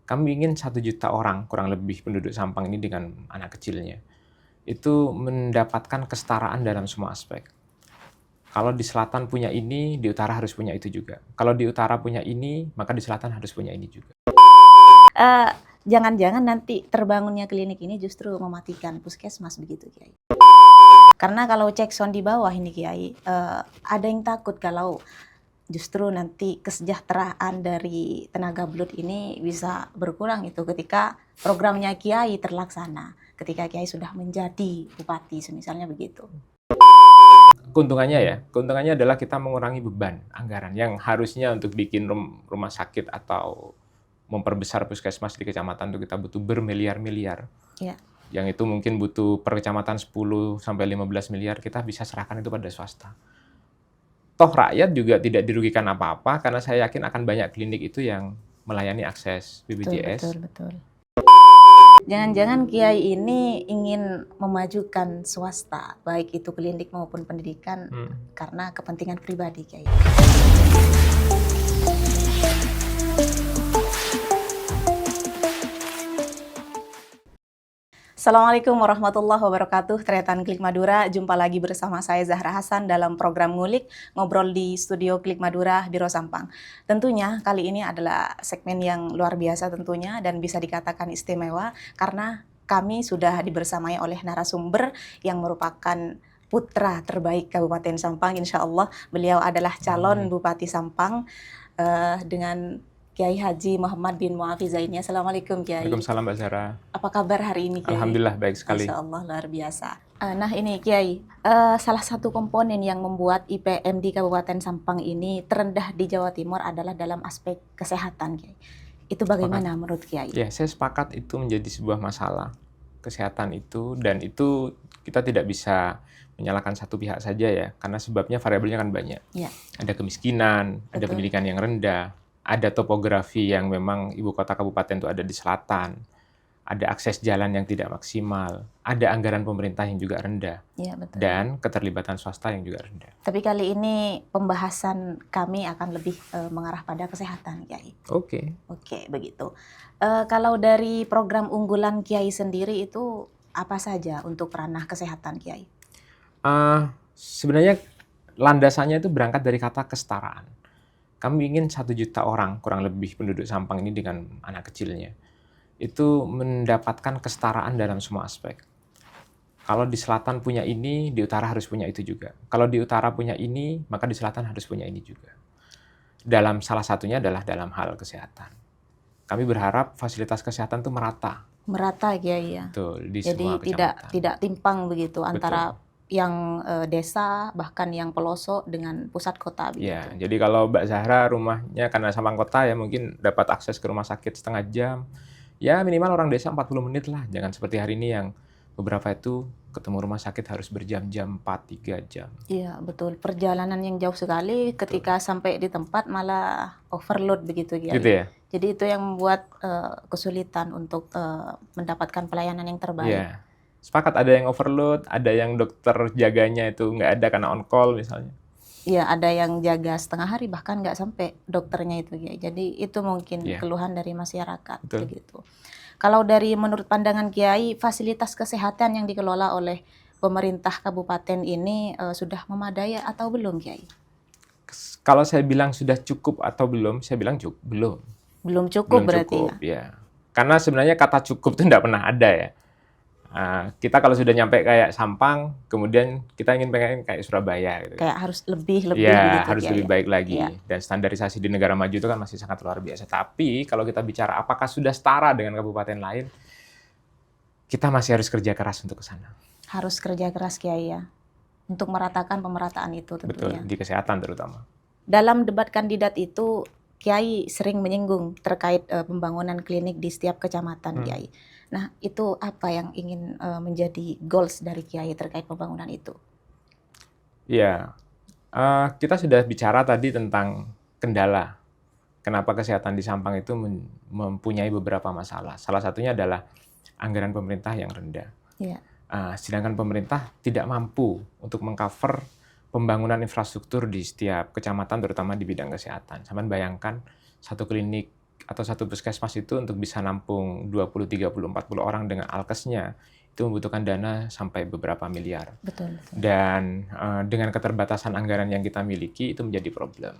Kami ingin 1 juta orang kurang lebih penduduk Sampang ini dengan anak kecilnya, itu mendapatkan kesetaraan dalam semua aspek. Kalau di selatan punya ini, di utara harus punya itu juga. Kalau di utara punya ini, maka di selatan harus punya ini juga. Jangan-jangan nanti terbangunnya klinik ini justru mematikan puskesmas begitu, Kiai. Karena kalau cek sound di bawah ini, Kiai, ada yang takut kalau justru nanti kesejahteraan dari tenaga belut ini bisa berkurang itu ketika programnya Kiai terlaksana, ketika Kiai sudah menjadi bupati, misalnya begitu. Keuntungannya adalah kita mengurangi beban anggaran yang harusnya untuk bikin rumah sakit atau memperbesar puskesmas di kecamatan itu kita butuh bermiliar-miliar. Ya. Yang itu mungkin butuh per kecamatan 10 sampai 15 miliar, kita bisa serahkan itu pada swasta. Toh rakyat juga tidak dirugikan apa-apa karena saya yakin akan banyak klinik itu yang melayani akses BPJS. Betul. Jangan-jangan Kiai ini ingin memajukan swasta, baik itu klinik maupun pendidikan, karena kepentingan pribadi, Kiai. Assalamualaikum warahmatullahi wabarakatuh. Tretan Klik Madura, jumpa lagi bersama saya Zahra Hasan dalam program Ngulik, ngobrol di studio Klik Madura, Biro Sampang. Tentunya kali ini adalah segmen yang luar biasa tentunya dan bisa dikatakan istimewa karena kami sudah dibersamai oleh narasumber yang merupakan putra terbaik Kabupaten Sampang. Insya Allah beliau adalah calon Bupati Sampang dengan Kiai Haji Muhammad bin Muafiz Zaini. Assalamualaikum Kiai. Waalaikumsalam Mbak Zahra. Apa kabar hari ini Kiai? Alhamdulillah baik sekali. Masya Allah luar biasa. Nah ini Kiai, salah satu komponen yang membuat IPM di Kabupaten Sampang ini terendah di Jawa Timur adalah dalam aspek kesehatan Kiai. Itu bagaimana menurut Kiai? Ya, saya sepakat itu menjadi sebuah masalah kesehatan itu, dan itu kita tidak bisa menyalahkan satu pihak saja ya, karena sebabnya variabelnya kan banyak. Ya. Ada kemiskinan, ada pendidikan yang rendah, ada topografi yang memang ibu kota kabupaten itu ada di selatan, ada akses jalan yang tidak maksimal, ada anggaran pemerintah yang juga rendah, ya, betul. Dan keterlibatan swasta yang juga rendah. Tapi kali ini pembahasan kami akan lebih mengarah pada kesehatan, Kiai. Oke, begitu. Kalau dari program unggulan Kiai sendiri itu apa saja untuk ranah kesehatan, Kiai? Sebenarnya landasannya itu berangkat dari kata kesetaraan. Kami ingin 1 juta orang kurang lebih penduduk Sampang ini dengan anak kecilnya, itu mendapatkan kesetaraan dalam semua aspek. Kalau di selatan punya ini, di utara harus punya itu juga. Kalau di utara punya ini, maka di selatan harus punya ini juga. Dalam salah satunya adalah dalam hal kesehatan. Kami berharap fasilitas kesehatan itu merata. Merata ya. Betul, di jadi semua kecamatan. tidak timpang begitu antara yang desa bahkan yang pelosok dengan pusat kota begitu. Ya, jadi kalau Mbak Zahra rumahnya karena Sampang kota ya mungkin dapat akses ke rumah sakit setengah jam. Ya minimal orang desa 40 menit lah. Jangan seperti hari ini yang beberapa itu ketemu rumah sakit harus berjam-jam, 4-3 jam. Iya, betul. Perjalanan yang jauh sekali, ketika sampai di tempat malah overload begitu ya. Gitu ya? Jadi itu yang membuat kesulitan untuk mendapatkan pelayanan yang terbaik. Iya. Sepakat, ada yang overload, ada yang dokter jaganya itu nggak ada karena on call misalnya. Iya, ada yang jaga setengah hari bahkan nggak sampai dokternya itu ya. Jadi itu mungkin keluhan dari masyarakat. Betul. Begitu. Kalau dari menurut pandangan Kiai, fasilitas kesehatan yang dikelola oleh pemerintah kabupaten ini sudah memadai atau belum Kiai? Kalau saya bilang sudah cukup atau belum, saya bilang belum. Belum cukup berarti cukup, ya. Karena sebenarnya kata cukup itu tidak pernah ada ya. Kita kalau sudah nyampe kayak Sampang, kemudian kita ingin pengen kayak Surabaya gitu. Kayak harus lebih ya, begitu, harus lebih baik lagi. Ya. Dan standarisasi di negara maju itu kan masih sangat luar biasa. Tapi kalau kita bicara apakah sudah setara dengan kabupaten lain, kita masih harus kerja keras untuk ke sana. Harus kerja keras Kiai ya, untuk meratakan pemerataan itu tentunya. Betul, di kesehatan terutama. Dalam debat kandidat itu, Kiai sering menyinggung terkait pembangunan klinik di setiap kecamatan Kiai. Nah, itu apa yang ingin menjadi goals dari Kiai terkait pembangunan itu? Ya, kita sudah bicara tadi tentang kendala. Kenapa kesehatan di Sampang itu mempunyai beberapa masalah. Salah satunya adalah anggaran pemerintah yang rendah. Ya. Sedangkan pemerintah tidak mampu untuk mengcover pembangunan infrastruktur di setiap kecamatan, terutama di bidang kesehatan. Sampai bayangkan satu klinik atau satu puskesmas itu untuk bisa nampung 20, 30, 40 orang dengan alkesnya, itu membutuhkan dana sampai beberapa miliar. Betul, betul. Dan dengan keterbatasan anggaran yang kita miliki, itu menjadi problem.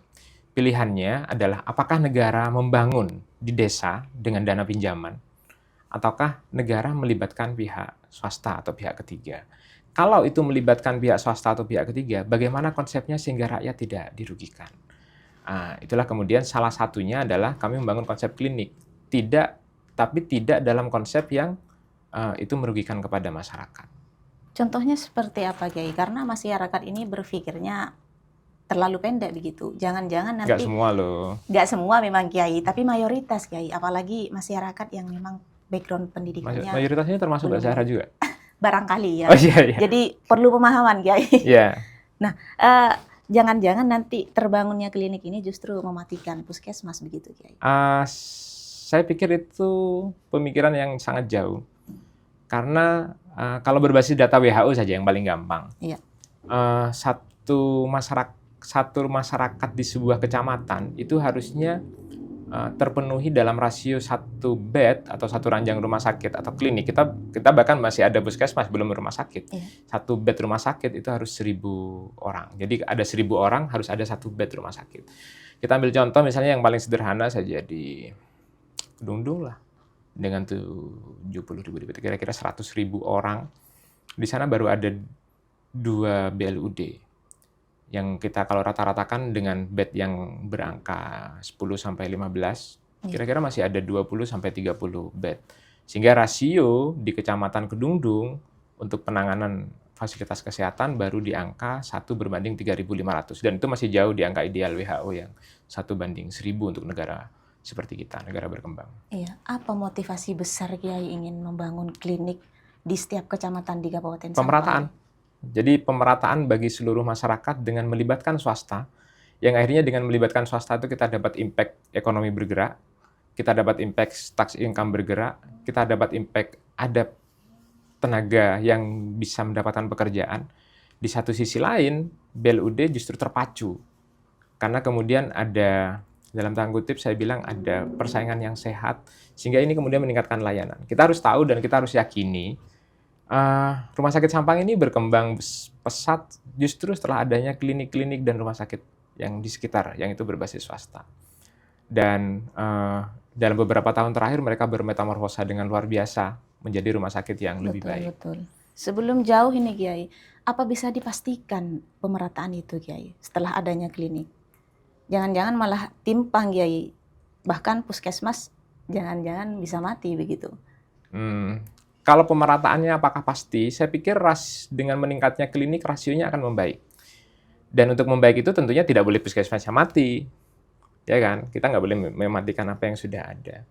Pilihannya adalah apakah negara membangun di desa dengan dana pinjaman, ataukah negara melibatkan pihak swasta atau pihak ketiga. Kalau itu melibatkan pihak swasta atau pihak ketiga, bagaimana konsepnya sehingga rakyat tidak dirugikan? Itulah kemudian salah satunya adalah kami membangun konsep klinik. Tapi tidak dalam konsep yang itu merugikan kepada masyarakat. Contohnya seperti apa, Kiai? Karena masyarakat ini berpikirnya terlalu pendek begitu. Jangan-jangan Nggak nanti semua loh. nggak semua memang Kiai, tapi mayoritas Kiai. Apalagi masyarakat yang memang background pendidikannya Mayoritasnya termasuk Mbak belum. Zahra juga. Barangkali ya. Oh iya, iya. Jadi perlu pemahaman Kiai. Iya. Jangan-jangan nanti terbangunnya klinik ini justru mematikan puskesmas begitu Kiai. Saya pikir itu pemikiran yang sangat jauh. Karena kalau berbasis data WHO saja yang paling gampang. Iya. Satu masyarakat di sebuah kecamatan itu harusnya terpenuhi dalam rasio satu bed atau satu ranjang rumah sakit atau klinik. Kita bahkan masih ada puskesmas belum rumah sakit. Iya. Satu bed rumah sakit itu harus 1.000 orang. Jadi ada 1.000 orang harus ada satu bed rumah sakit. Kita ambil contoh misalnya yang paling sederhana saja di Kedungdung lah, dengan 70.000, kira-kira 100.000 orang. Di sana baru ada 2 BLUD. Yang kita kalau rata-ratakan dengan bed yang berangka 10 sampai 15, kira-kira masih ada 20 sampai 30 bed. Sehingga rasio di Kecamatan Kedungdung untuk penanganan fasilitas kesehatan baru di angka 1:3.500. Dan itu masih jauh di angka ideal WHO yang 1:1.000 untuk negara seperti kita, negara berkembang. Iya, apa motivasi besar Kiai ingin membangun klinik di setiap kecamatan di Kabupaten Sampang? Pemerataan. Jadi pemerataan bagi seluruh masyarakat dengan melibatkan swasta, yang akhirnya dengan melibatkan swasta itu kita dapat impact ekonomi bergerak, kita dapat impact tax income bergerak, kita dapat impact ada tenaga yang bisa mendapatkan pekerjaan. Di satu sisi lain, BLUD justru terpacu. Karena kemudian ada, dalam tanda kutip saya bilang ada persaingan yang sehat, sehingga ini kemudian meningkatkan layanan. Kita harus tahu dan kita harus yakini, rumah sakit Sampang ini berkembang pesat justru setelah adanya klinik-klinik dan rumah sakit yang di sekitar, yang itu berbasis swasta. Dan dalam beberapa tahun terakhir mereka bermetamorfosa dengan luar biasa menjadi rumah sakit yang lebih baik. Betul. Sebelum jauh ini Kiai, apa bisa dipastikan pemerataan itu Kiai setelah adanya klinik? Jangan-jangan malah timpang Kiai, bahkan puskesmas jangan-jangan bisa mati begitu. Kalau pemerataannya apakah pasti? Saya pikir dengan meningkatnya klinik rasionya akan membaik. Dan untuk membaik itu tentunya tidak boleh puskesmasnya mati. Ya kan? Kita nggak boleh mematikan apa yang sudah ada.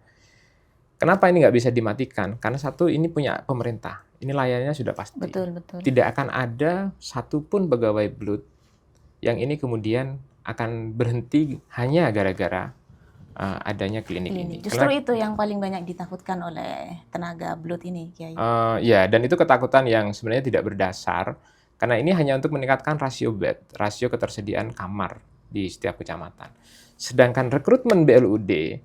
Kenapa ini nggak bisa dimatikan? Karena satu, ini punya pemerintah. Ini layanannya sudah pasti. Betul. Tidak akan ada satupun pegawai BLUD yang ini kemudian akan berhenti hanya gara-gara adanya klinik ini. Justru itu yang paling banyak ditakutkan oleh tenaga BLUD ini, Kiai. Ya, dan itu ketakutan yang sebenarnya tidak berdasar, karena ini hanya untuk meningkatkan rasio bed, rasio ketersediaan kamar di setiap kecamatan. Sedangkan rekrutmen BLUD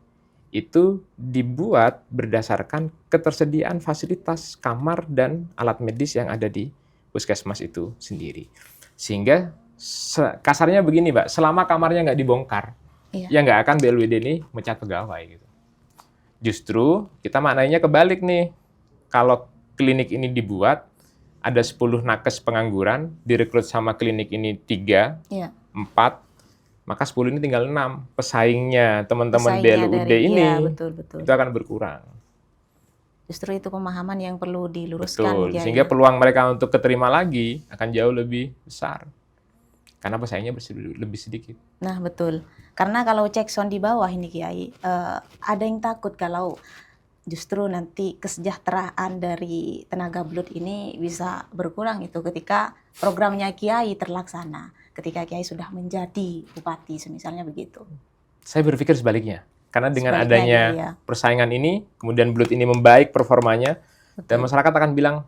itu dibuat berdasarkan ketersediaan fasilitas kamar dan alat medis yang ada di puskesmas itu sendiri. Sehingga kasarnya begini, Mbak, selama kamarnya nggak dibongkar, ya nggak akan BLUD ini mecat pegawai gitu. Justru kita maknanya kebalik nih. Kalau klinik ini dibuat, ada 10 nakes pengangguran, direkrut sama klinik ini 3, 4, maka 10 ini tinggal 6. Pesaingnya teman-teman BLUD ini itu akan berkurang. Justru itu pemahaman yang perlu diluruskan. Betul, sehingga peluang mereka untuk keterima lagi akan jauh lebih besar. Karena pesaingnya lebih sedikit. Nah, betul. Karena kalau cek sound di bawah ini Kiai, ada yang takut kalau justru nanti kesejahteraan dari tenaga BLUD ini bisa berkurang itu ketika programnya Kiai terlaksana, ketika Kiai sudah menjadi bupati, misalnya begitu. Saya berpikir sebaliknya. Karena dengan adanya persaingan ini, kemudian BLUD ini membaik performanya, dan masyarakat akan bilang,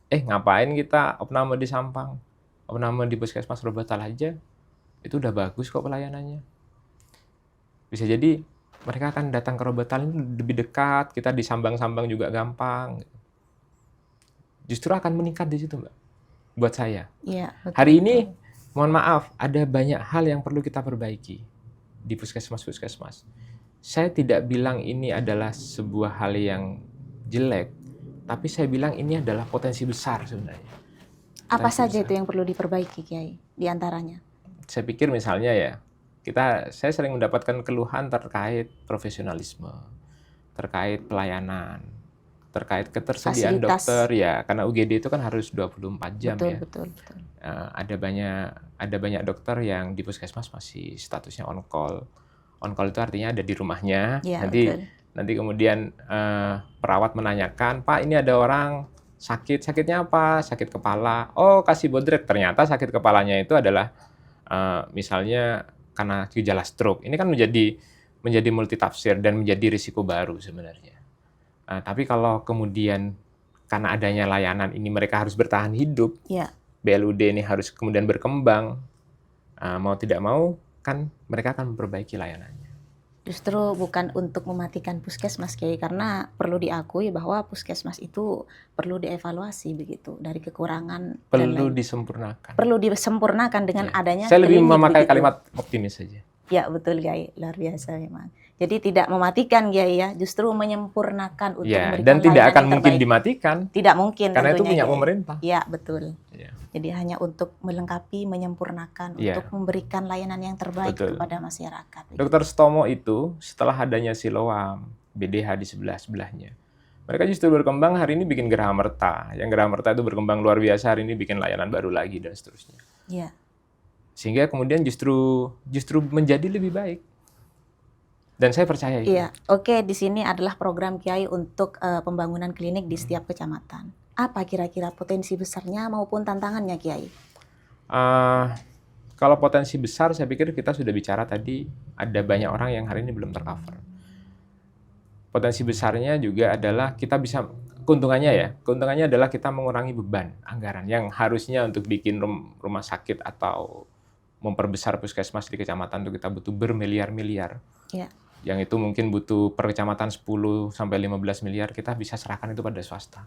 ngapain kita opname di Sampang? Opname di puskesmas Robatal aja, itu udah bagus kok pelayanannya. Bisa jadi mereka akan datang ke Robotal ini lebih dekat, kita disambang-sambang juga gampang. Justru akan meningkat di situ, Mbak, buat saya. Iya, Hari ini, betul. mohon maaf, ada banyak hal yang perlu kita perbaiki di puskesmas-puskesmas. Saya tidak bilang ini adalah sebuah hal yang jelek, tapi saya bilang ini adalah potensi besar sebenarnya. Apa Potensi saja besar. itu yang perlu diperbaiki, Kiai, di antaranya? Saya pikir misalnya ya, saya sering mendapatkan keluhan terkait profesionalisme, terkait pelayanan, terkait ketersediaan Fasilitas. dokter ya, karena UGD itu kan harus 24 jam Betul, ya. betul, betul. Ada banyak dokter yang di puskesmas masih statusnya on call. On call itu artinya ada di rumahnya. Iya, Nanti betul. nanti kemudian perawat menanyakan, Pak ini ada orang sakitnya apa? Sakit kepala. Oh kasih bodrek. Ternyata sakit kepalanya itu adalah misalnya karena gejala stroke. Ini kan menjadi multitafsir dan menjadi risiko baru sebenarnya. Tapi kalau kemudian karena adanya layanan ini mereka harus bertahan hidup, Iya. BLUD ini harus kemudian berkembang, mau tidak mau kan mereka akan memperbaiki layanannya. Justru bukan untuk mematikan puskesmas, Kiai, karena perlu diakui bahwa puskesmas itu perlu dievaluasi begitu dari kekurangan dan Perlu lain. disempurnakan. Perlu disempurnakan dengan Ya. adanya Saya lebih klinik memakai begitu. kalimat optimis saja. Ya, betul, Kiai. Luar biasa memang. Jadi tidak mematikan, Kiai, ya, justru menyempurnakan untuk Ya, memberikan dan tidak layanan akan yang mungkin terbaik. dimatikan Tidak mungkin karena itu tentunya, punya Kiai. pemerintah. Ya, betul. Ya. Jadi hanya untuk melengkapi, menyempurnakan, Ya. untuk memberikan layanan yang terbaik Betul. kepada masyarakat. Dr. Stomo itu setelah adanya Siloam, BDH di sebelahnya, mereka justru berkembang hari ini bikin Geraha Merta. Yang Geraha Merta itu berkembang luar biasa, hari ini bikin layanan baru lagi dan seterusnya. Ya. Sehingga kemudian justru menjadi lebih baik. Dan saya percaya itu. Iya, oke, di sini adalah program Kiai untuk pembangunan klinik di setiap kecamatan. Apa kira-kira potensi besarnya maupun tantangannya, Kiai? Kalau potensi besar, saya pikir kita sudah bicara tadi, ada banyak orang yang hari ini belum tercover. Potensi besarnya juga adalah kita bisa, keuntungannya adalah kita mengurangi beban anggaran yang harusnya untuk bikin rumah sakit atau memperbesar puskesmas di kecamatan itu kita butuh bermiliar-miliar. Ya. Yang itu mungkin butuh per kecamatan 10 sampai 15 miliar, kita bisa serahkan itu pada swasta.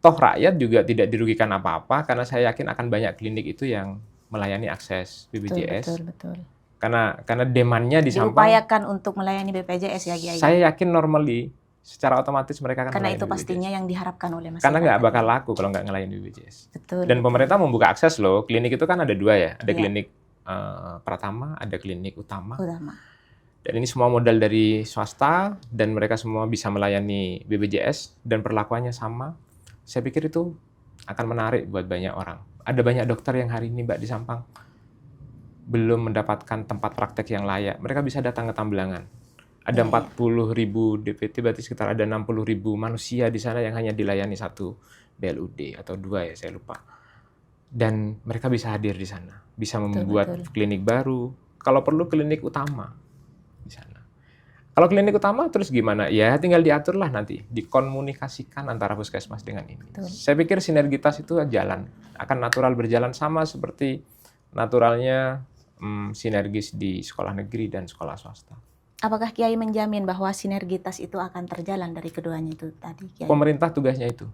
Toh rakyat juga tidak dirugikan apa-apa karena saya yakin akan banyak klinik itu yang melayani akses BPJS. Betul. Karena demand-nya di Sampang. Diupayakan untuk melayani BPJS ya, Kiai. Saya yakin normally secara otomatis mereka akan Karena melayani itu pastinya BPJS. yang diharapkan oleh masyarakat. Karena nggak bakal laku kalau nggak ngelayani BPJS. Betul. Dan pemerintah membuka akses loh. Klinik itu kan ada dua ya. Ada Iya. klinik Pratama, ada klinik Utama. Utama. Dan ini semua modal dari swasta dan mereka semua bisa melayani BPJS dan perlakuannya sama. Saya pikir itu akan menarik buat banyak orang. Ada banyak dokter yang hari ini Mbak di Sampang belum mendapatkan tempat praktek yang layak. Mereka bisa datang ke Tambelangan. Ada 40.000 DPT, berarti sekitar ada 60.000 manusia di sana yang hanya dilayani satu BLUD atau dua ya, saya lupa. Dan mereka bisa hadir di sana, bisa membuat klinik baru. Kalau perlu klinik utama di sana. Kalau klinik utama terus gimana? Ya tinggal diaturlah nanti, dikomunikasikan antara puskesmas dengan ini. Betul. Saya pikir sinergitas itu jalan, akan natural berjalan sama seperti naturalnya sinergis di sekolah negeri dan sekolah swasta. Apakah Kiai menjamin bahwa sinergitas itu akan terjalan dari keduanya itu tadi, Kiai? Pemerintah tugasnya itu.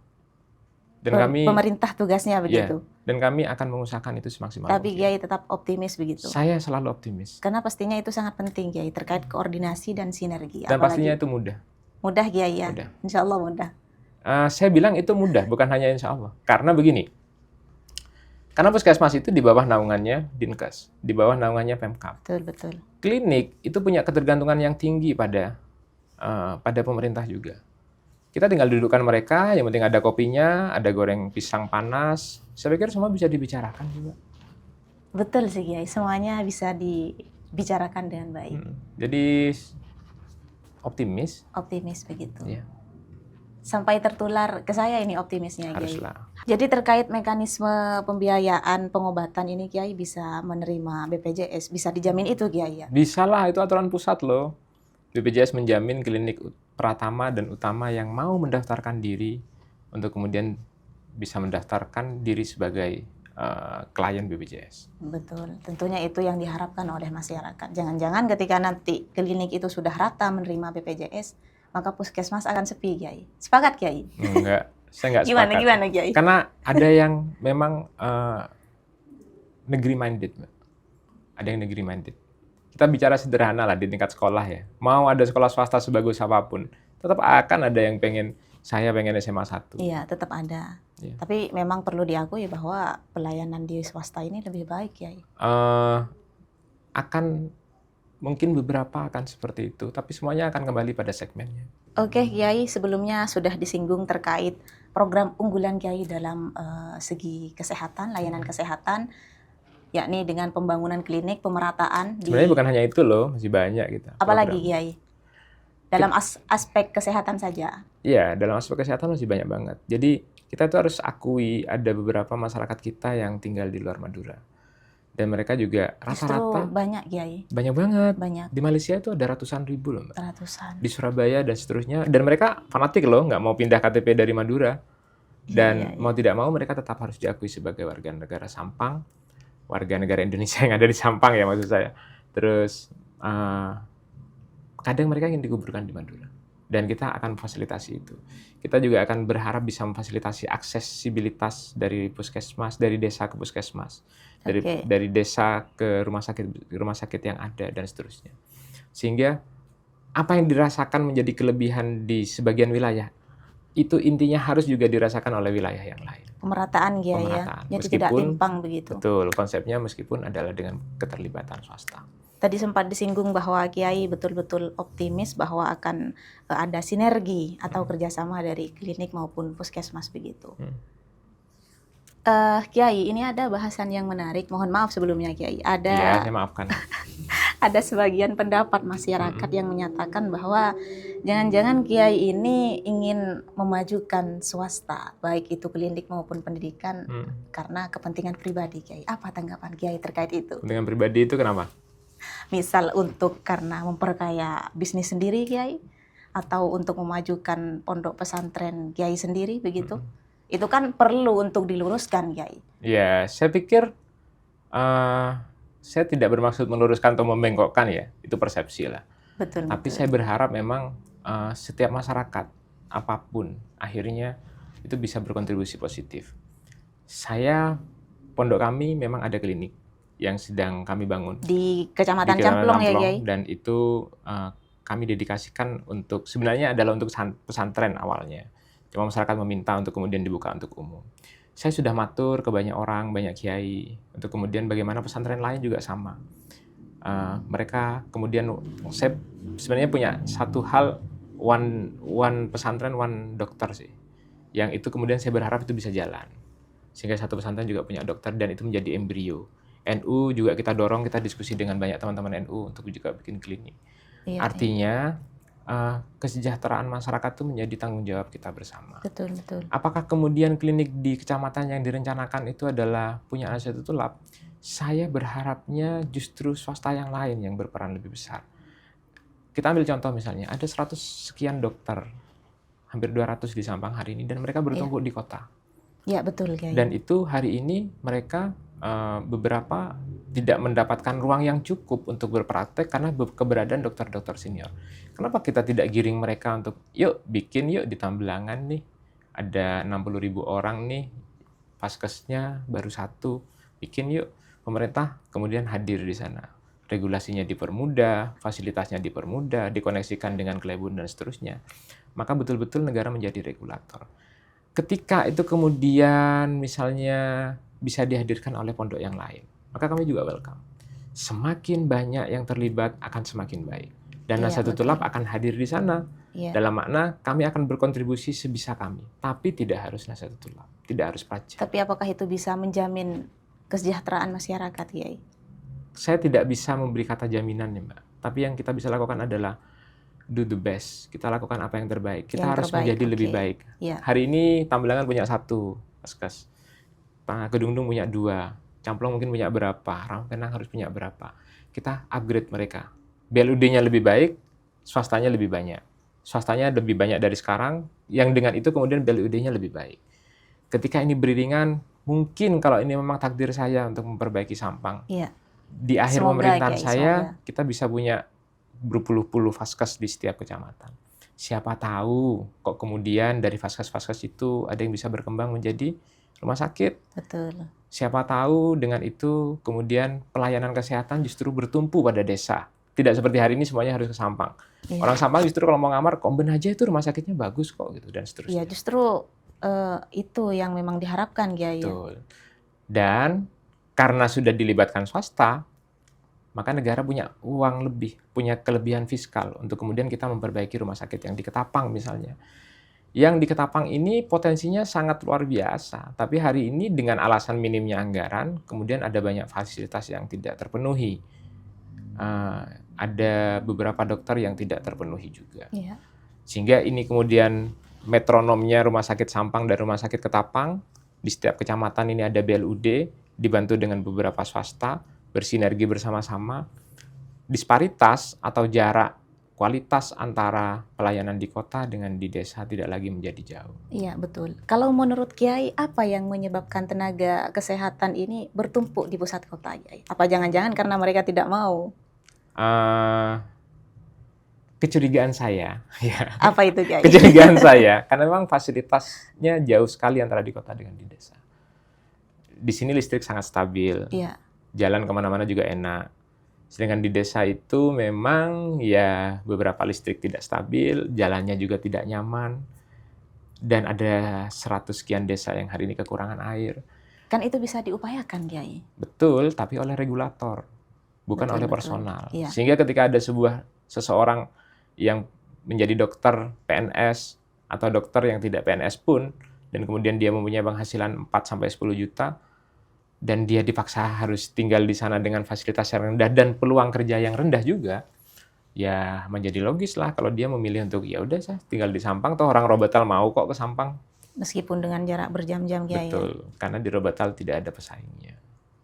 Dan pemerintah tugasnya begitu. Ya, dan kami akan mengusahakan itu semaksimal Tapi mungkin. Kiai tetap optimis begitu. Saya selalu optimis. Karena pastinya itu sangat penting, Kiai, terkait koordinasi dan sinergi. Dan pastinya itu mudah. Mudah, Kiai, ya? Mudah. Insya Allah mudah. Saya bilang itu mudah, bukan hanya insya Allah. Karena begini, karena puskesmas itu di bawah naungannya Dinkes, di bawah naungannya Pemkab. Betul. Klinik itu punya ketergantungan yang tinggi pada pemerintah juga. Kita tinggal dudukkan mereka, yang penting ada kopinya, ada goreng pisang panas. Saya pikir semua bisa dibicarakan juga. Betul sih, Kiai. Semuanya bisa dibicarakan dengan baik. Jadi optimis. Optimis begitu. Ya. Sampai tertular ke saya ini optimisnya, Kiai. Haruslah. Jadi terkait mekanisme pembiayaan pengobatan ini, Kiai bisa menerima BPJS, bisa dijamin itu, Kiai, ya? Bisa lah, itu aturan pusat loh. BPJS menjamin klinik Pratama dan Utama yang mau mendaftarkan diri untuk kemudian bisa mendaftarkan diri sebagai klien BPJS. Betul, tentunya itu yang diharapkan oleh masyarakat. Jangan-jangan ketika nanti klinik itu sudah rata menerima BPJS, maka puskesmas akan sepi, Kiai. Sepakat, Kiai? Enggak, saya nggak sepakat. Gimana, Kiai? Karena ada yang memang negeri minded, Mbak. Ada yang negeri minded. Kita bicara sederhana lah di tingkat sekolah ya. Mau ada sekolah swasta sebagus apapun, tetap akan ada yang pengen SMA 1. Iya, tetap ada. Iya. Tapi memang perlu diakui bahwa pelayanan di swasta ini lebih baik, Kiai. Akan mungkin beberapa akan seperti itu, tapi semuanya akan kembali pada segmennya. Oke, Kiai, sebelumnya sudah disinggung terkait program unggulan Kiai dalam segi kesehatan, layanan kesehatan, yakni dengan pembangunan klinik, pemerataan di... Sebenarnya bukan hanya itu loh, masih banyak gitu. Apalagi, program. Kiai? Dalam aspek kesehatan saja. Iya, dalam aspek kesehatan masih banyak banget. Jadi kita tuh harus akui ada beberapa masyarakat kita yang tinggal di luar Madura. Dan mereka juga rata-rata Justru banyak, Kiai. banyak banget. Banyak, Di Malaysia itu ada ratusan ribu loh, Mbak. ratusan. Di Surabaya dan seterusnya. Dan mereka fanatik loh, nggak mau pindah KTP dari Madura. Dan Iya. mau tidak mau mereka tetap harus diakui sebagai warga negara Sampang, warga negara Indonesia yang ada di Sampang ya maksud saya. Terus kadang mereka ingin dikuburkan di Madura. Dan kita akan fasilitasi itu. Kita juga akan berharap bisa memfasilitasi aksesibilitas dari puskesmas, dari desa ke puskesmas, dari desa ke rumah sakit yang ada dan seterusnya. Sehingga apa yang dirasakan menjadi kelebihan di sebagian wilayah itu intinya harus juga dirasakan oleh wilayah yang lain. Pemerataan, Kiai, Pemerataan. ya. Jadi tidak timpang begitu. Betul, konsepnya meskipun adalah dengan keterlibatan swasta. Tadi sempat disinggung bahwa Kiai betul-betul optimis bahwa akan ada sinergi atau kerjasama dari klinik maupun puskesmas begitu. Kiai, ini ada bahasan yang menarik. Mohon maaf sebelumnya, Kiai. Iya, saya maafkan. Ada sebagian pendapat masyarakat yang menyatakan bahwa jangan-jangan Kiai ini ingin memajukan swasta, baik itu klinik maupun pendidikan, karena kepentingan pribadi, Kiai. Apa tanggapan Kiai terkait itu? Kepentingan pribadi itu kenapa? Misal untuk karena memperkaya bisnis sendiri, Kiai, atau untuk memajukan pondok pesantren Kiai sendiri begitu. Itu kan perlu untuk diluruskan, Kiai. Ya, saya pikir saya tidak bermaksud meluruskan atau membengkokkan ya, itu persepsi lah. Betul. Tapi saya berharap memang setiap masyarakat apapun akhirnya itu bisa berkontribusi positif. Pondok kami memang ada klinik yang sedang kami bangun di Kecamatan Camplong ya, Kiai. Dan itu kami dedikasikan sebenarnya adalah untuk pesantren awalnya. Cuma masyarakat meminta untuk kemudian dibuka untuk umum. Saya sudah matur ke banyak orang, banyak kiai, untuk kemudian bagaimana pesantren lain juga sama. Mereka kemudian, saya sebenarnya punya satu hal, one pesantren, one dokter sih. Yang itu kemudian saya berharap itu bisa jalan. Sehingga satu pesantren juga punya dokter dan itu menjadi embrio. NU juga kita dorong, kita diskusi dengan banyak teman-teman NU untuk juga bikin klinik. Iya, Artinya kesejahteraan masyarakat itu menjadi tanggung jawab kita bersama. Betul. Apakah kemudian klinik di kecamatan yang direncanakan itu adalah punya Nahdlatul Ulama? Saya berharapnya justru swasta yang lain yang berperan lebih besar. Kita ambil contoh misalnya, ada 100 sekian dokter, hampir 200 di Sampang hari ini, dan mereka bertumpuk di kota. Ya, betul, Kiai. Dan itu hari ini mereka beberapa tidak mendapatkan ruang yang cukup untuk berpraktek karena keberadaan dokter-dokter senior. Kenapa kita tidak giring mereka untuk yuk di Tambelangan nih ada 60.000 orang nih, paskesnya baru 1, bikin yuk. Pemerintah kemudian hadir di sana, regulasinya dipermudah, fasilitasnya dipermudah, dikoneksikan dengan Klebun dan seterusnya. Maka betul-betul negara menjadi regulator. Ketika itu kemudian misalnya bisa dihadirkan oleh pondok yang lain, maka kami juga welcome. Semakin banyak yang terlibat akan semakin baik. Dan Nahdlatul Ulama akan hadir di sana. Dalam makna kami akan berkontribusi sebisa kami. Tapi tidak harus Nahdlatul Ulama, tidak harus pajak. Tapi apakah itu bisa menjamin kesejahteraan masyarakat, Kiai? Saya tidak bisa memberi kata jaminan ya, Mbak. Tapi yang kita bisa lakukan adalah do the best. Kita lakukan apa yang terbaik. Kita harus menjadi lebih baik. Hari ini Tambelangan punya 1 paskes. Kedungdung punya 2, Camplong mungkin punya berapa, Rangpenang harus punya berapa. Kita upgrade mereka. BLUD-nya lebih baik, swastanya lebih banyak. Swastanya lebih banyak dari sekarang, yang dengan itu kemudian BLUD-nya lebih baik. ketika ini beriringan, mungkin kalau ini memang takdir saya untuk memperbaiki Sampang, Iya. di akhir Semoga, pemerintahan Kiai, saya, semoga. kita bisa punya berpuluh-puluh vaskes di setiap kecamatan. Siapa tahu kok kemudian dari vaskes-vaskes itu ada yang bisa berkembang menjadi rumah sakit. Betul. Siapa tahu dengan itu kemudian pelayanan kesehatan justru bertumpu pada desa. Tidak seperti hari ini semuanya harus ke Sampang. Iya. Orang Sampang justru kalau mau ngamar, Komben aja itu rumah sakitnya bagus kok gitu dan Iya, seterusnya. justru itu yang memang diharapkan, Kiai. Betul. Dan karena sudah dilibatkan swasta, maka negara punya uang lebih, punya kelebihan fiskal untuk kemudian kita memperbaiki rumah sakit yang di Ketapang misalnya. Yang di Ketapang ini potensinya sangat luar biasa, tapi hari ini dengan alasan minimnya anggaran, kemudian ada banyak fasilitas yang tidak terpenuhi. Ada beberapa dokter yang tidak terpenuhi juga. Iya. Sehingga ini kemudian metronomnya Rumah Sakit Sampang dan Rumah Sakit Ketapang, di setiap kecamatan ini ada BLUD, dibantu dengan beberapa swasta, bersinergi bersama-sama. Disparitas atau jarak kualitas antara pelayanan di kota dengan di desa tidak lagi menjadi jauh. Iya, betul. Kalau menurut Kiai, apa yang menyebabkan tenaga kesehatan ini bertumpuk di pusat kota, Kiai? Apa jangan-jangan karena mereka tidak mau? Kecurigaan saya, ya. Apa itu, Kiai? Kecurigaan saya, karena memang fasilitasnya jauh sekali antara di kota dengan di desa. Di sini listrik sangat stabil, Iya. jalan kemana-mana juga enak. Sedangkan di desa itu memang ya beberapa listrik tidak stabil, jalannya juga tidak nyaman, dan ada 100 sekian desa yang hari ini kekurangan air. Kan itu bisa diupayakan, Kiai. Betul, tapi oleh regulator, bukan Betul, oleh betul. personal. Iya. Sehingga ketika ada seseorang yang menjadi dokter PNS atau dokter yang tidak PNS pun, dan kemudian dia mempunyai penghasilan 4-10 juta, dan dia dipaksa harus tinggal di sana dengan fasilitas yang rendah dan peluang kerja yang rendah juga, ya menjadi logis lah kalau dia memilih untuk ya udah saya tinggal di Sampang, toh orang Robatal mau kok ke Sampang. Meskipun dengan jarak berjam-jam, Kiai. Betul, karena di Robatal tidak ada pesaingnya.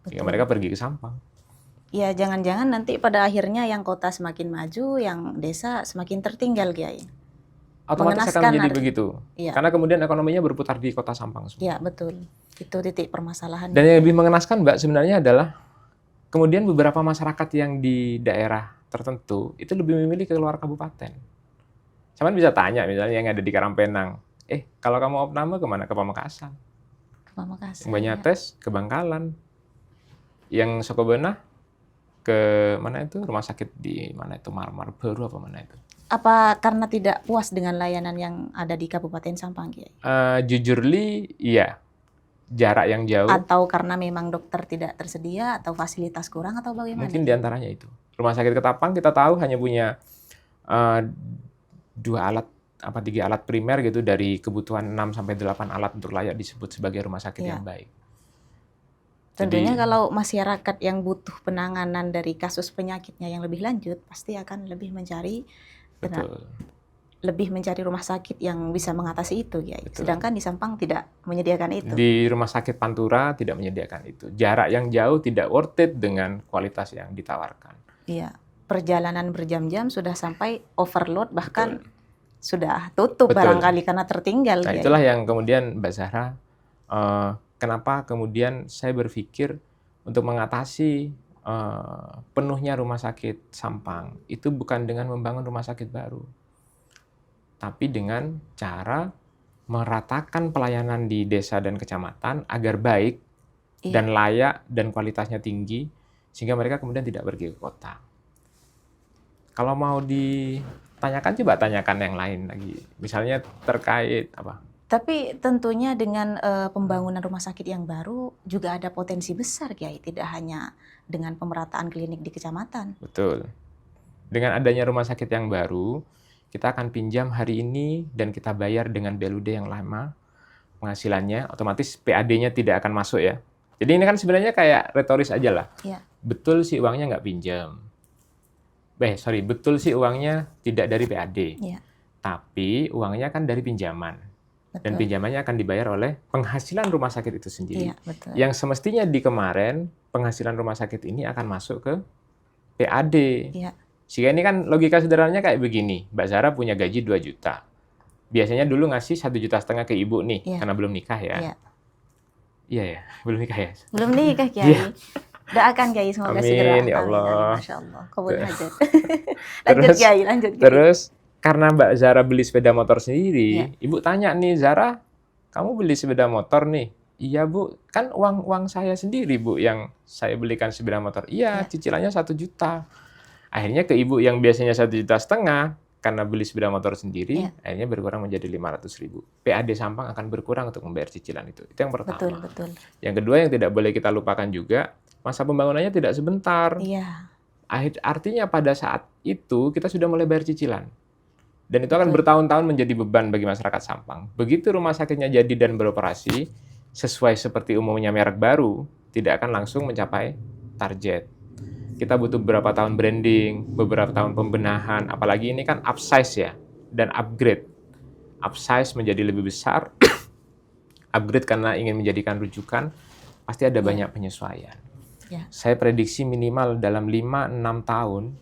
Sehingga Betul. mereka pergi ke Sampang. Ya, jangan-jangan nanti pada akhirnya yang kota semakin maju, yang desa semakin tertinggal, Kiai. Otomatis akan Mengenaskan menjadi hari- begitu. Iya. Karena kemudian ekonominya berputar di kota Sampang semua. Iya, betul. Itu titik permasalahan. Dan yang lebih mengenaskan, Mbak, sebenarnya adalah kemudian beberapa masyarakat yang di daerah tertentu itu lebih memilih ke luar kabupaten. Cuman bisa tanya misalnya yang ada di Karangpenang, kalau kamu opname kemana? Ke Pamekasan. Ke Pamekasan. Yang Banyates ke Bangkalan. Yang Sokobenah ke mana itu? Rumah sakit di mana itu? Marmar Baru apa mana itu? Apa karena tidak puas dengan layanan yang ada di Kabupaten Sampang, Kiai? Jujurly, iya. Jarak yang jauh. Atau karena memang dokter tidak tersedia atau fasilitas kurang atau bagaimana? Mungkin diantaranya itu. Rumah sakit Ketapang kita tahu hanya punya 3 alat primer gitu dari kebutuhan 6-8 alat untuk layak disebut sebagai rumah sakit Iya. yang baik. Tentunya Jadi, kalau masyarakat yang butuh penanganan dari kasus penyakitnya yang lebih lanjut pasti akan lebih mencari betul. rumah sakit yang bisa mengatasi itu, Kiai. Betul. Sedangkan di Sampang tidak menyediakan itu. Di rumah sakit Pantura tidak menyediakan itu. Jarak yang jauh tidak worth it dengan kualitas yang ditawarkan. Iya. Perjalanan berjam-jam sudah sampai overload, bahkan sudah tutup Betul. barangkali karena tertinggal. Nah, Kiai. itulah yang kemudian Mbak Zahra, kenapa kemudian saya berpikir untuk mengatasi penuhnya rumah sakit Sampang itu bukan dengan membangun rumah sakit baru, tapi dengan cara meratakan pelayanan di desa dan kecamatan agar baik Iya. dan layak dan kualitasnya tinggi, sehingga mereka kemudian tidak pergi ke kota. Kalau mau ditanyakan, coba tanyakan yang lain lagi. Misalnya terkait apa? Tapi tentunya dengan pembangunan rumah sakit yang baru juga ada potensi besar, Kiai. Tidak hanya dengan pemerataan klinik di kecamatan. Betul. Dengan adanya rumah sakit yang baru, kita akan pinjam hari ini dan kita bayar dengan BLUD yang lama. Penghasilannya otomatis PAD-nya tidak akan masuk ya. Jadi ini kan sebenarnya kayak retoris aja lah. Iya. Betul sih uangnya nggak pinjam. Betul sih uangnya tidak dari PAD. Iya. Tapi uangnya kan dari pinjaman. Dan Betul. pinjamannya akan dibayar oleh penghasilan rumah sakit itu sendiri. Iya, betul. Yang semestinya di kemarin, penghasilan rumah sakit ini akan masuk ke PAD. Iya. Sehingga ini kan logika sederhananya kayak begini. Mbak Zahra punya gaji 2 juta. Biasanya dulu ngasih 1,5 juta ke ibu nih, Iya. karena belum nikah ya. Iya. Iya ya, belum nikah ya? Belum nikah Iya. Kiai. Doakan Kiai semoga segera. Amin, ya Amin, amin, Allah. Masya Allah. Kabul hajat. Lanjut Terus, Kiai, lanjut Kiai. terus karena Mbak Zara beli sepeda motor Iya. sendiri, Ibu tanya nih, Zara, kamu beli sepeda motor nih? Iya Bu, kan uang saya sendiri Bu yang saya belikan sepeda motor. Iya, Iya. cicilannya 1 juta. Akhirnya ke Ibu yang biasanya 1,5 juta, karena beli sepeda motor sendiri, Iya. akhirnya berkurang menjadi 500.000. PAD Sampang akan berkurang untuk membayar cicilan itu. Itu yang Betul, pertama. betul. Yang kedua yang tidak boleh kita lupakan juga, masa pembangunannya tidak sebentar. Iya, Artinya pada saat itu kita sudah mulai bayar cicilan. Dan itu akan betul. bertahun-tahun menjadi beban bagi masyarakat Sampang. Begitu rumah sakitnya jadi dan beroperasi, sesuai seperti umumnya merek baru, tidak akan langsung mencapai target. Kita butuh beberapa tahun branding, beberapa tahun pembenahan, apalagi ini kan upsize ya, dan upgrade. Upsize menjadi lebih besar, upgrade karena ingin menjadikan rujukan, pasti ada Iya. banyak penyesuaian. Ya. Saya prediksi minimal dalam 5-6 tahun,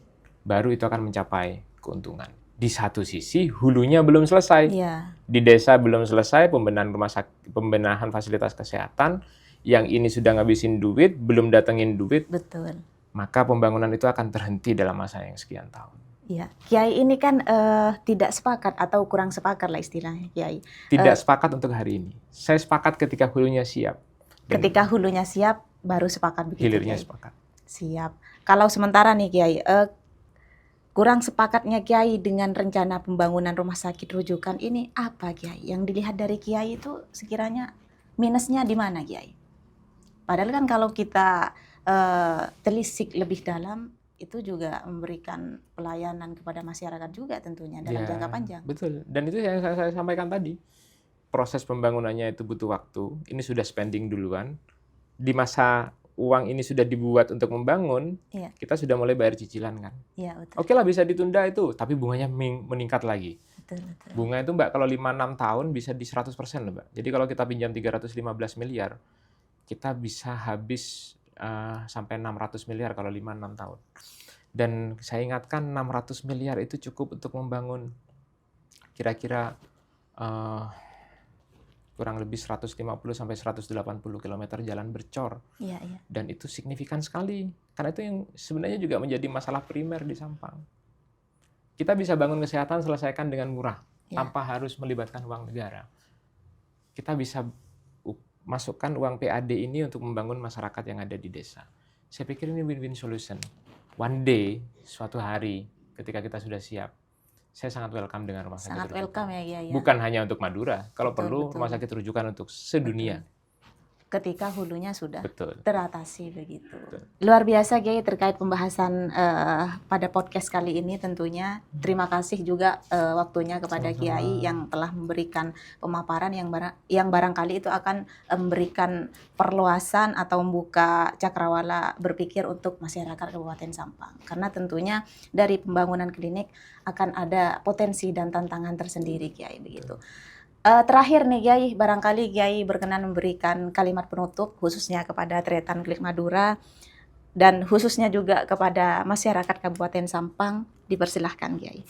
baru itu akan mencapai keuntungan. Di satu sisi, hulunya belum selesai. Iya, Di desa belum selesai pembenahan rumah sakit, pembenahan fasilitas kesehatan, yang ini sudah ngabisin duit, belum datengin duit, betul. maka pembangunan itu akan terhenti dalam masa yang sekian tahun. Iya, Kiai ini kan tidak sepakat atau kurang sepakat lah istilahnya Kiai. Tidak sepakat untuk hari ini. Saya sepakat ketika hulunya siap. Dan Ketika hulunya siap, baru sepakat begitu hilirnya Kiai. sepakat. Siap. Kalau sementara nih Kiai, kurang sepakatnya Kiai dengan rencana pembangunan rumah sakit rujukan ini apa Kiai? Yang dilihat dari Kiai itu sekiranya minusnya di mana Kiai? Padahal kan kalau kita telisik lebih dalam, itu juga memberikan pelayanan kepada masyarakat juga tentunya dalam Ya, jangka panjang. betul. Dan itu yang saya sampaikan tadi. Proses pembangunannya itu butuh waktu. Ini sudah spending duluan. Di masa uang ini sudah dibuat untuk membangun, Iya. kita sudah mulai bayar cicilan kan. Iya, betul. Oke lah bisa ditunda itu, tapi bunganya meningkat lagi. Betul, betul. Bunga itu Mbak kalau 5-6 tahun bisa di 100% loh Mbak. Jadi kalau kita pinjam 315 miliar, kita bisa habis sampai 600 miliar kalau 5-6 tahun. Dan saya ingatkan 600 miliar itu cukup untuk membangun kira-kira kurang lebih 150 sampai 180 km jalan bercor. Iya, iya. Dan itu signifikan sekali. Karena itu yang sebenarnya juga menjadi masalah primer di Sampang. Kita bisa bangun kesehatan selesaikan dengan murah, Ya. tanpa harus melibatkan uang negara. Kita bisa masukkan uang PAD ini untuk membangun masyarakat yang ada di desa. Saya pikir ini win-win solution. One day, suatu hari, ketika kita sudah siap, saya sangat welcome dengan rumah sakit Sangat rujukan. welcome ya Kiai. Bukan hanya untuk Madura, kalau Betul, perlu betul. rumah sakit rujukan untuk sedunia. Ketika hulunya sudah Betul. teratasi begitu. Betul. Luar biasa Kiai terkait pembahasan pada podcast kali ini tentunya. Terima kasih juga waktunya kepada Sama-sama. Kiai yang telah memberikan pemaparan yang barangkali itu akan memberikan perluasan atau membuka cakrawala berpikir untuk masyarakat Kabupaten Sampang. Karena tentunya dari pembangunan klinik akan ada potensi dan tantangan tersendiri Kiai begitu. Terakhir nih Kiai, barangkali Kiai berkenan memberikan kalimat penutup khususnya kepada Tretan Klik Madura dan khususnya juga kepada masyarakat Kabupaten Sampang. Dipersilahkan Kiai.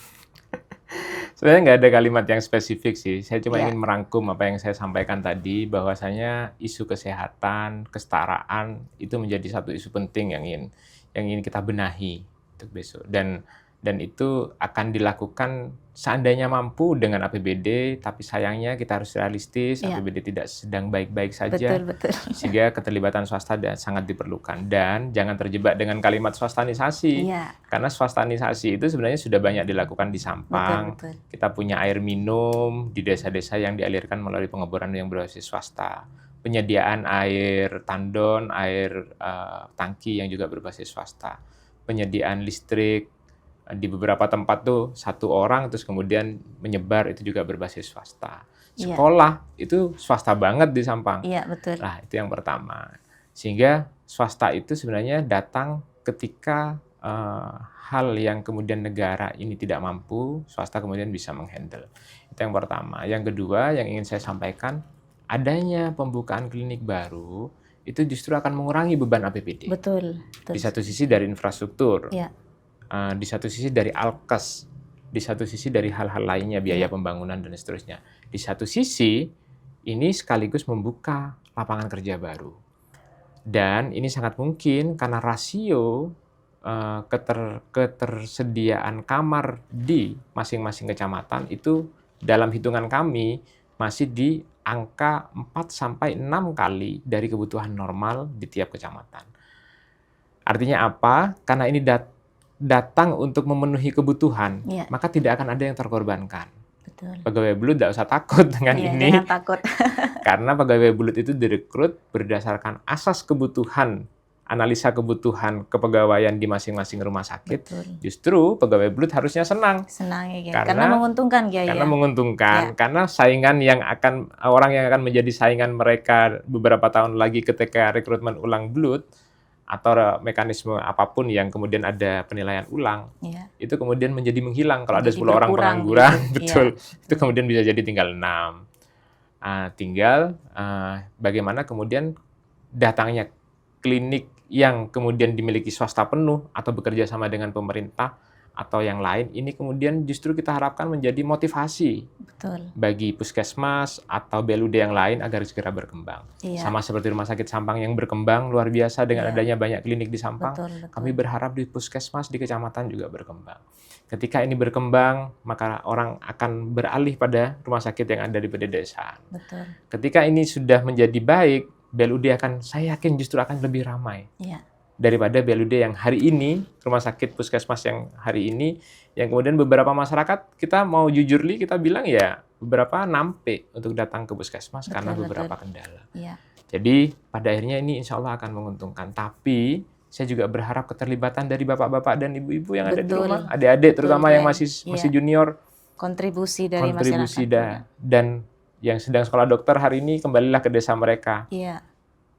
Sebenarnya nggak ada kalimat yang spesifik sih. Saya cuma Ya. ingin merangkum apa yang saya sampaikan tadi, bahwasanya isu kesehatan, kesetaraan itu menjadi satu isu penting yang ingin kita benahi untuk besok. Dan itu akan dilakukan seandainya mampu dengan APBD, tapi sayangnya kita harus realistis, Ya. APBD tidak sedang baik-baik saja, Betul. sehingga keterlibatan swasta sangat diperlukan. Dan jangan terjebak dengan kalimat swastanisasi, Iya, karena swastanisasi itu sebenarnya sudah banyak dilakukan di Sampang. betul. Kita punya air minum di desa-desa yang dialirkan melalui pengeboran yang berbasis swasta. Penyediaan air tandon, air tangki yang juga berbasis swasta. Penyediaan listrik di beberapa tempat tuh satu orang terus kemudian menyebar itu juga berbasis swasta. Iya. Sekolah itu swasta banget di Sampang. Iya, betul. Nah, itu yang pertama. Sehingga swasta itu sebenarnya datang ketika hal yang kemudian negara ini tidak mampu, swasta kemudian bisa menghandle. Itu yang pertama. Yang kedua, yang ingin saya sampaikan, adanya pembukaan klinik baru itu justru akan mengurangi beban APBD. Betul. Di satu sisi dari infrastruktur, Iya. di satu sisi dari alkes, di satu sisi dari hal-hal lainnya, biaya Iya. pembangunan dan seterusnya. Di satu sisi, ini sekaligus membuka lapangan kerja baru. Dan ini sangat mungkin karena rasio ketersediaan kamar di masing-masing kecamatan itu dalam hitungan kami masih di angka 4 sampai 6 kali dari kebutuhan normal di tiap kecamatan. Artinya apa? Karena ini datang untuk memenuhi kebutuhan, Iya. maka tidak akan ada yang terkorbankan. Betul. Pegawai belut tidak usah takut dengan Iya, ini, jangan takut. karena pegawai belut itu direkrut berdasarkan asas kebutuhan, analisa kebutuhan kepegawaian di masing-masing rumah sakit. Betul. Justru pegawai belut harusnya senang. Senang ya, Kiai. Karena- Karena menguntungkan Kiai Karena ya. menguntungkan, Ya. karena orang yang akan menjadi saingan mereka beberapa tahun lagi ketika rekrutmen ulang belut atau mekanisme apapun yang kemudian ada penilaian ulang, Iya. itu kemudian menjadi menghilang. Kalau ada Jadi 10 orang berkurang pengangguran, gitu. betul, itu kemudian bisa jadi tinggal 6. Tinggal bagaimana kemudian datangnya klinik yang kemudian dimiliki swasta penuh atau bekerja sama dengan pemerintah atau yang lain, ini kemudian justru kita harapkan menjadi motivasi Betul. bagi puskesmas atau BLUD yang lain agar segera berkembang. Iya. Sama seperti Rumah Sakit Sampang yang berkembang luar biasa dengan Iya. adanya banyak klinik di Sampang, Betul. kami berharap di puskesmas di kecamatan juga berkembang. Ketika ini berkembang, maka orang akan beralih pada rumah sakit yang ada di pedesaan. Betul. Ketika ini sudah menjadi baik, BLUD akan, saya yakin justru akan lebih ramai Iya. daripada BLUD yang hari ini, rumah sakit puskesmas yang hari ini, yang kemudian beberapa masyarakat, kita mau jujur kita bilang ya, beberapa nampe untuk datang ke puskesmas karena Betul, beberapa betul. kendala. Iya. Jadi pada akhirnya ini insya Allah akan menguntungkan. Tapi saya juga berharap keterlibatan dari bapak-bapak dan ibu-ibu yang ada di Betul. rumah, adik-adik Betul, terutama yang Kiai. masih Iya. junior, Kontribusi dari kontribusi masyarakat. dan yang sedang sekolah dokter hari ini kembalilah ke desa mereka. Iya.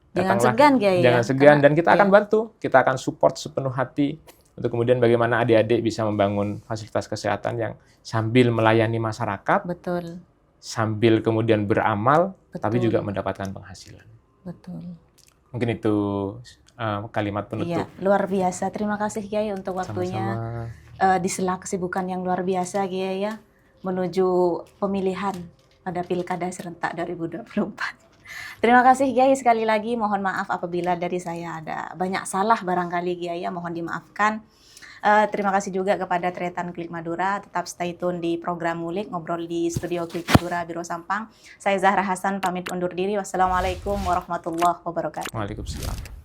Jangan Datanglah, segan Kiai. jangan ya. segan, Karena- dan kita akan iya. bantu, kita akan support sepenuh hati untuk kemudian bagaimana adik-adik bisa membangun fasilitas kesehatan yang sambil melayani masyarakat, Betul. sambil kemudian beramal, tapi Betul. juga mendapatkan penghasilan. Betul. Mungkin itu kalimat penutup. Iya, luar biasa. Terima kasih Kiai untuk waktunya. Sama-sama. Di sela kesibukan yang luar biasa Kiai ya, menuju pemilihan pada Pilkada serentak 2024. Terima kasih Kiai sekali lagi. Mohon maaf apabila dari saya ada banyak salah barangkali Kiai ya, mohon dimaafkan. Terima kasih juga kepada Tretan Klik Madura. Tetap stay tune di program Ngulik, ngobrol di studio Klik Madura Biro Sampang. Saya Zahra Hasan pamit undur diri. Wassalamualaikum warahmatullahi wabarakatuh. Waalaikumsalam.